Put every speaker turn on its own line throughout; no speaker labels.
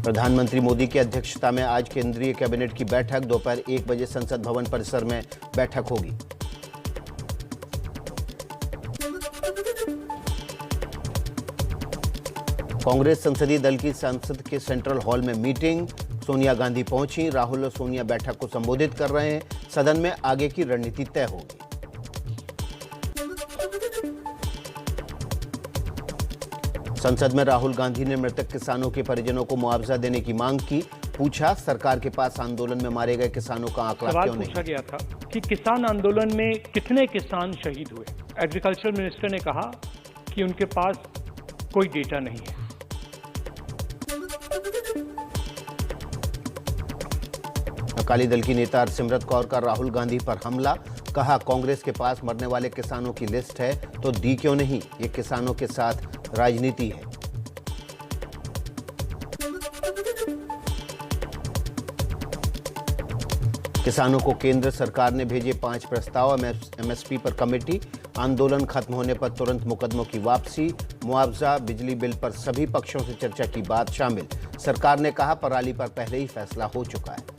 प्रधानमंत्री मोदी की अध्यक्षता में आज केंद्रीय कैबिनेट की बैठक। दोपहर 1 बजे संसद भवन परिसर में बैठक होगी। कांग्रेस संसदीय दल की संसद के सेंट्रल हॉल में मीटिंग। सोनिया गांधी पहुंची। राहुल और सोनिया बैठक को संबोधित कर रहे हैं। सदन में आगे की रणनीति तय होगी। संसद में राहुल गांधी ने मृतक किसानों के परिजनों को मुआवजा देने की मांग की। पूछा, सरकार के पास आंदोलन में मारे गए किसानों का आंकड़ा क्यों नहीं?
पूछा गया था कि किसान आंदोलन में कितने किसान शहीद हुए। एग्रीकल्चर मिनिस्टर ने कहा कि उनके पास कोई डेटा नहीं है।
अकाली दल की नेता हरसिमरत कौर का राहुल गांधी पर हमला। कहा, कांग्रेस के पास मरने वाले किसानों की लिस्ट है तो दी क्यों नहीं? ये किसानों के साथ राजनीति है। किसानों को केंद्र सरकार ने भेजे 5 प्रस्ताव। एमएसपी पर कमेटी। आंदोलन खत्म होने पर तुरंत मुकदमों की वापसी। मुआवजा, बिजली बिल पर सभी पक्षों से चर्चा की बात शामिल। सरकार ने कहा, पराली पर पहले ही फैसला हो चुका है।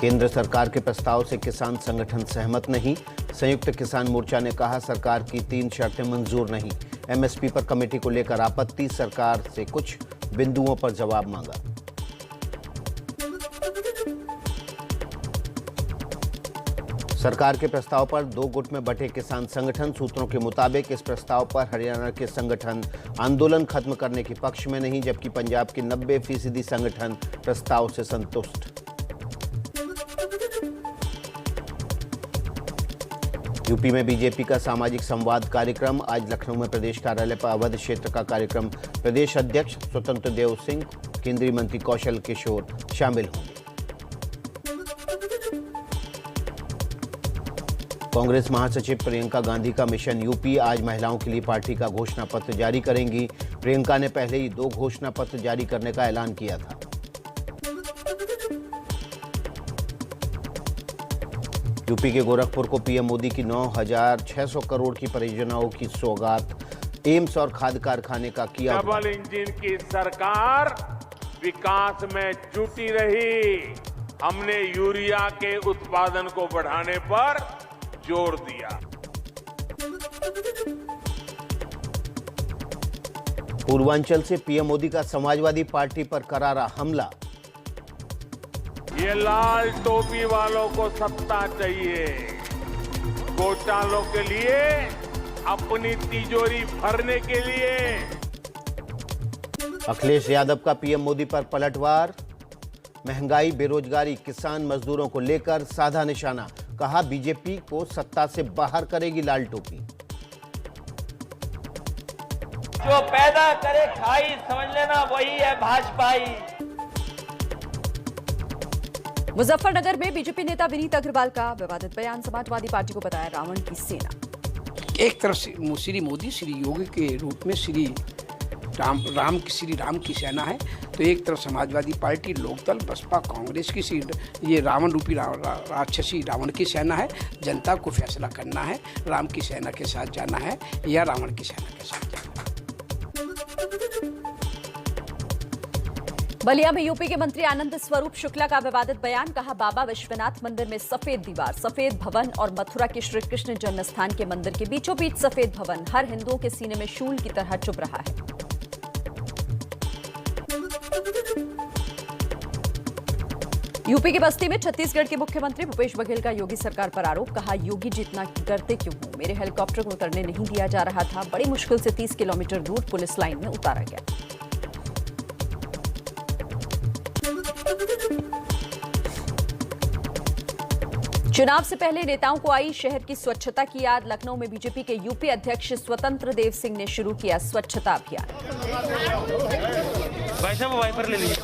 केंद्र सरकार के प्रस्ताव से किसान संगठन सहमत नहीं। संयुक्त किसान मोर्चा ने कहा, सरकार की 3 शर्तें मंजूर नहीं। एमएसपी पर कमेटी को लेकर आपत्ति। सरकार से कुछ बिंदुओं पर जवाब मांगा। सरकार के प्रस्ताव पर 2 गुट में बंटे किसान संगठन। सूत्रों के मुताबिक इस प्रस्ताव पर हरियाणा के संगठन आंदोलन खत्म करने के पक्ष में नहीं, जबकि पंजाब के 90% संगठन प्रस्ताव से संतुष्ट। यूपी में बीजेपी का सामाजिक संवाद कार्यक्रम। आज लखनऊ में प्रदेश कार्यालय पर अवध क्षेत्र का कार्यक्रम। प्रदेश अध्यक्ष स्वतंत्र देव सिंह, केंद्रीय मंत्री कौशल किशोर शामिल होंगे। कांग्रेस महासचिव प्रियंका गांधी का मिशन यूपी। आज महिलाओं के लिए पार्टी का घोषणा पत्र जारी करेंगी। प्रियंका ने पहले ही 2 घोषणा पत्र जारी करने का ऐलान किया था। यूपी के गोरखपुर को पीएम मोदी की 9,600 करोड़ की परियोजनाओं की सौगात। एम्स और खाद कारखाने का किया।
डबल इंजन की सरकार विकास में जुटी रही। हमने यूरिया के उत्पादन को बढ़ाने पर जोर दिया।
पूर्वांचल से पीएम मोदी का समाजवादी पार्टी पर करारा हमला।
ये लाल टोपी वालों को सत्ता चाहिए। घोटालों के लिए, अपनी तिजोरी भरने के लिए।
अखिलेश यादव का पीएम मोदी पर पलटवार। महंगाई, बेरोजगारी, किसान मजदूरों को लेकर साधा निशाना। कहा, बीजेपी को सत्ता से बाहर करेगी लाल टोपी।
जो पैदा करे खाई, समझ लेना वही है भाजपाई।
मुजफ्फरनगर में बीजेपी नेता विनीत अग्रवाल का विवादित बयान। समाजवादी पार्टी को बताया रावण की सेना।
एक तरफ से श्री मोदी श्री योगी के रूप में श्री राम की सेना है, तो एक तरफ समाजवादी पार्टी, लोकदल, बसपा, कांग्रेस की ये रावण रूपी राक्षसी रावण की सेना है। जनता को फैसला करना है, राम की सेना के साथ जाना है या रावण की सेना के साथ जाना है।
बलिया में यूपी के मंत्री आनंद स्वरूप शुक्ला का विवादित बयान। कहा, बाबा विश्वनाथ मंदिर में सफेद दीवार, सफेद भवन और मथुरा के श्री कृष्ण जन्मस्थान के मंदिर के बीचों बीच सफेद भवन हर हिंदुओं के सीने में शूल की तरह चुभ रहा है। यूपी के बस्ती में छत्तीसगढ़ के मुख्यमंत्री भूपेश बघेल का योगी सरकार पर आरोप। कहा, योगी जी इतना डरते क्यों हो? मेरे हेलीकॉप्टर को उतरने नहीं दिया जा रहा था। बड़ी मुश्किल से 30 किलोमीटर दूर पुलिस लाइन में उतारा गया। चुनाव से पहले नेताओं को आई शहर की स्वच्छता की याद। लखनऊ में बीजेपी के यूपी अध्यक्ष स्वतंत्र देव सिंह ने शुरू किया स्वच्छता अभियान।
भाई साहब वाइपर ले लीजिए।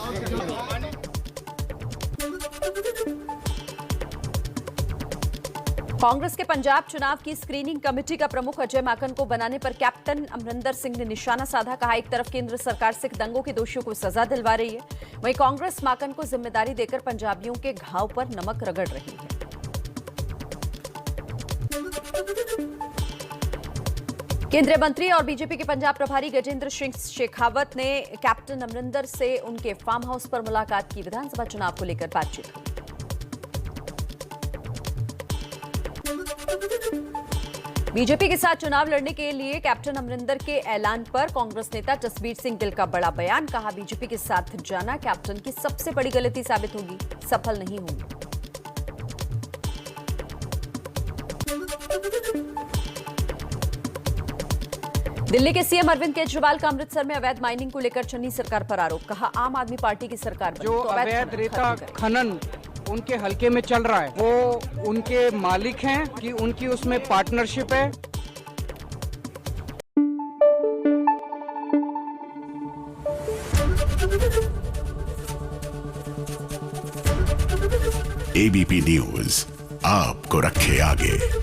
कांग्रेस के पंजाब चुनाव की स्क्रीनिंग कमेटी का प्रमुख अजय माकन को बनाने पर कैप्टन अमरिंदर सिंह ने निशाना साधा। कहा, एक तरफ केंद्र सरकार सिख दंगों के दोषियों को सजा दिलवा रही है, वहीं कांग्रेस माकन को जिम्मेदारी देकर पंजाबियों के घाव पर नमक रगड़ रही है। केंद्रीय मंत्री और बीजेपी के पंजाब प्रभारी गजेंद्र सिंह शेखावत ने कैप्टन अमरिंदर से उनके फार्म हाउस पर मुलाकात की। विधानसभा चुनाव को लेकर बातचीत हुई। बीजेपी के साथ चुनाव लड़ने के लिए कैप्टन अमरिंदर के ऐलान पर कांग्रेस नेता जसबीर सिंह गिल का बड़ा बयान। कहा, बीजेपी के साथ जाना कैप्टन की सबसे बड़ी गलती साबित होगी, सफल नहीं होंगे। दिल्ली के सीएम अरविंद केजरीवाल का अमृतसर में अवैध माइनिंग को लेकर चन्नी सरकार पर आरोप। कहा, आम आदमी पार्टी की सरकार बनी
जो
तो
अवैध रेता खनन उनके हलके में चल रहा है, वो उनके मालिक हैं कि उनकी उसमें पार्टनरशिप है।
एबीपी न्यूज आपको रखे आगे।